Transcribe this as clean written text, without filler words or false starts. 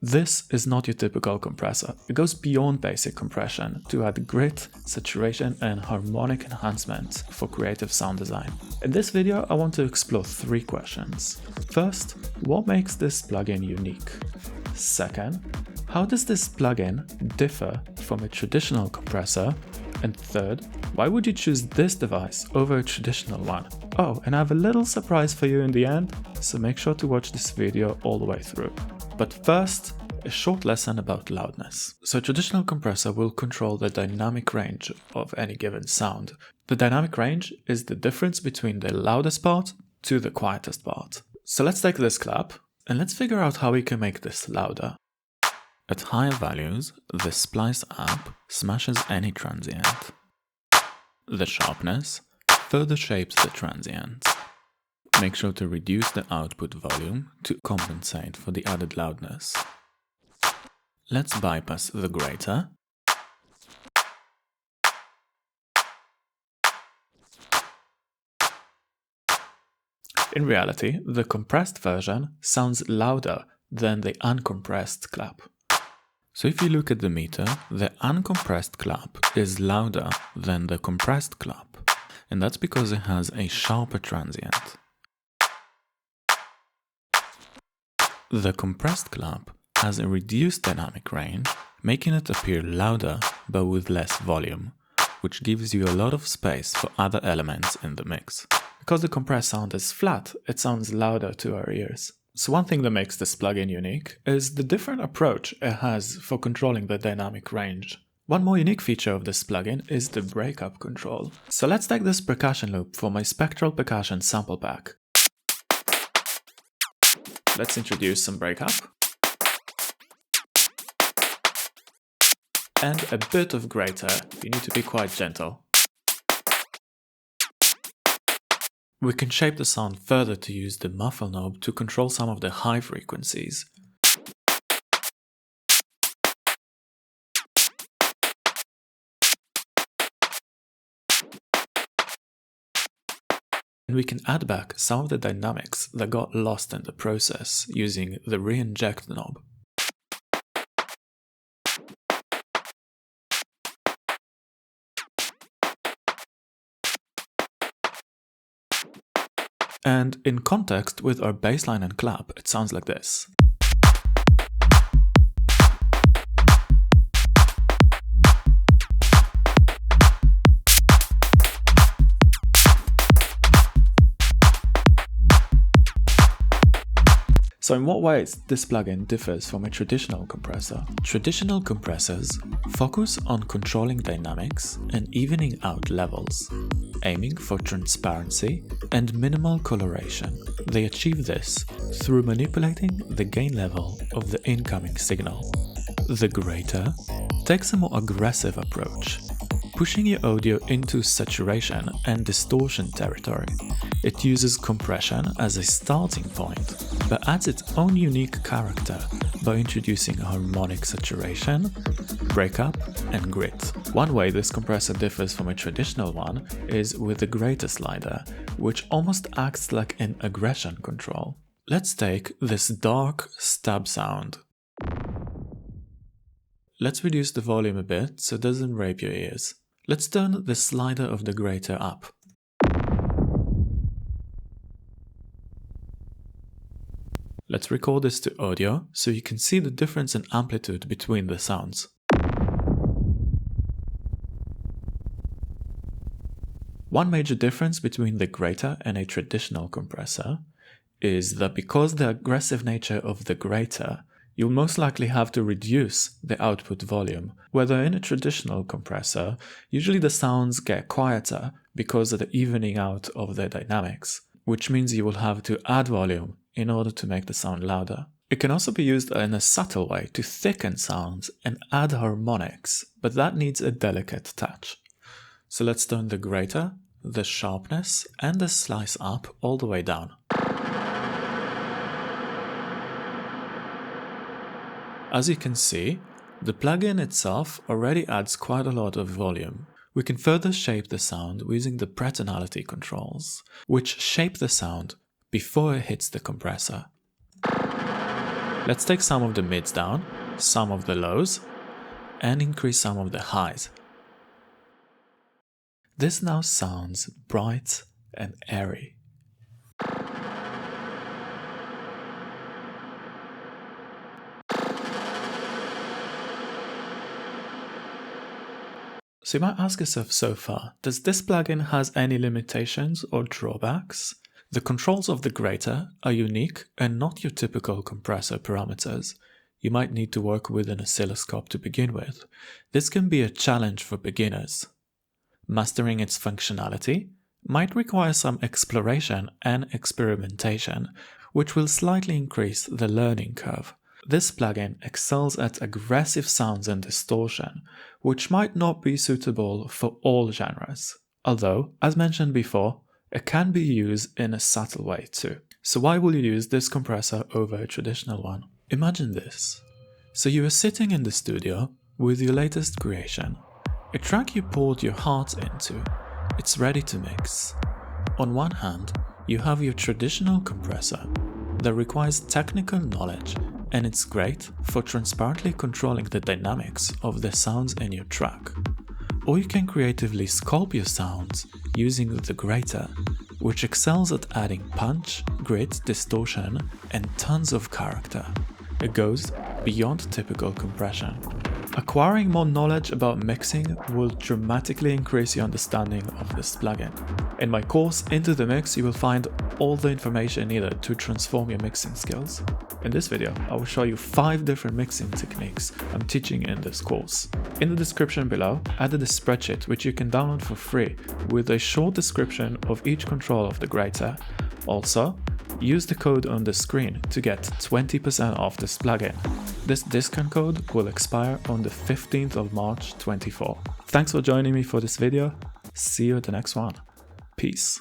This is not your typical compressor. It goes beyond basic compression to add grit, saturation and harmonic enhancement for creative sound design. In this video, I want to explore 3 questions. First, what makes this plugin unique? Second, how does this plugin differ from a traditional compressor? And third, why would you choose this device over a traditional one? Oh, and I have a little surprise for you in the end, so make sure to watch this video all the way through. But first, a short lesson about loudness. So a traditional compressor will control the dynamic range of any given sound. The dynamic range is the difference between the loudest part to the quietest part. So let's take this clap and let's figure out how we can make this louder. At higher values, the splice amp smashes any transient. The sharpness further shapes the transient. Make sure to reduce the output volume to compensate for the added loudness. Let's bypass the grater. In reality, the compressed version sounds louder than the uncompressed clap. So if you look at the meter, the uncompressed clap is louder than the compressed clap, and that's because it has a sharper transient. The compressed clap has a reduced dynamic range, making it appear louder but with less volume, which gives you a lot of space for other elements in the mix. Because the compressed sound is flat, it sounds louder to our ears. So one thing that makes this plugin unique is the different approach it has for controlling the dynamic range. One more unique feature of this plugin is the breakup control. So let's take this percussion loop for my Spectral Percussions sample pack. Let's introduce some breakup. And a bit of grater. You need to be quite gentle. We can shape the sound further to use the muffle knob to control some of the high frequencies. And we can add back some of the dynamics that got lost in the process using the re-inject knob. And in context with our bassline and clap, it sounds like this. So in what ways this plugin differs from a traditional compressor? Traditional compressors focus on controlling dynamics and evening out levels, aiming for transparency and minimal coloration. They achieve this through manipulating the gain level of the incoming signal. The Grater takes a more aggressive approach, pushing your audio into saturation and distortion territory. It uses compression as a starting point, but adds its own unique character by introducing harmonic saturation, breakup, and grit. One way this compressor differs from a traditional one is with the Grater slider, which almost acts like an aggression control. Let's take this dark stab sound. Let's reduce the volume a bit so it doesn't rape your ears. Let's turn the slider of the Grater up. Let's record this to audio so you can see the difference in amplitude between the sounds. One major difference between the Grater and a traditional compressor is that because the aggressive nature of the Grater, you'll most likely have to reduce the output volume. Whether in a traditional compressor, usually the sounds get quieter because of the evening out of the dynamics, which means you will have to add volume in order to make the sound louder. It can also be used in a subtle way to thicken sounds and add harmonics, but that needs a delicate touch. So let's turn the Grater, the sharpness, and the slice up all the way down. As you can see, the plugin itself already adds quite a lot of volume. We can further shape the sound using the pretonality controls, which shape the sound before it hits the compressor. Let's take some of the mids down, some of the lows, and increase some of the highs. This now sounds bright and airy. So you might ask yourself so far, does this plugin has any limitations or drawbacks? The controls of the Grater are unique and not your typical compressor parameters. You might need to work with an oscilloscope to begin with. This can be a challenge for beginners. Mastering its functionality might require some exploration and experimentation, which will slightly increase the learning curve. This plugin excels at aggressive sounds and distortion, which might not be suitable for all genres. Although, as mentioned before, it can be used in a subtle way too. So why will you use this compressor over a traditional one? Imagine this. So you are sitting in the studio with your latest creation, a track you poured your heart into. It's ready to mix. On one hand, you have your traditional compressor that requires technical knowledge, and it's great for transparently controlling the dynamics of the sounds in your track. Or you can creatively sculpt your sounds using the Grater, which excels at adding punch, grit, distortion, and tons of character. It goes beyond typical compression. Acquiring more knowledge about mixing will dramatically increase your understanding of this plugin. In my course Into the Mix, you will find all the information needed to transform your mixing skills. In this video, I will show you 5 different mixing techniques I'm teaching in this course. In the description below, I added a spreadsheet which you can download for free with a short description of each control of the Grater. Also, use the code on the screen to get 20% off this plugin. This discount code will expire on the 15th of March 2024. Thanks for joining me for this video. See you at the next one. Peace.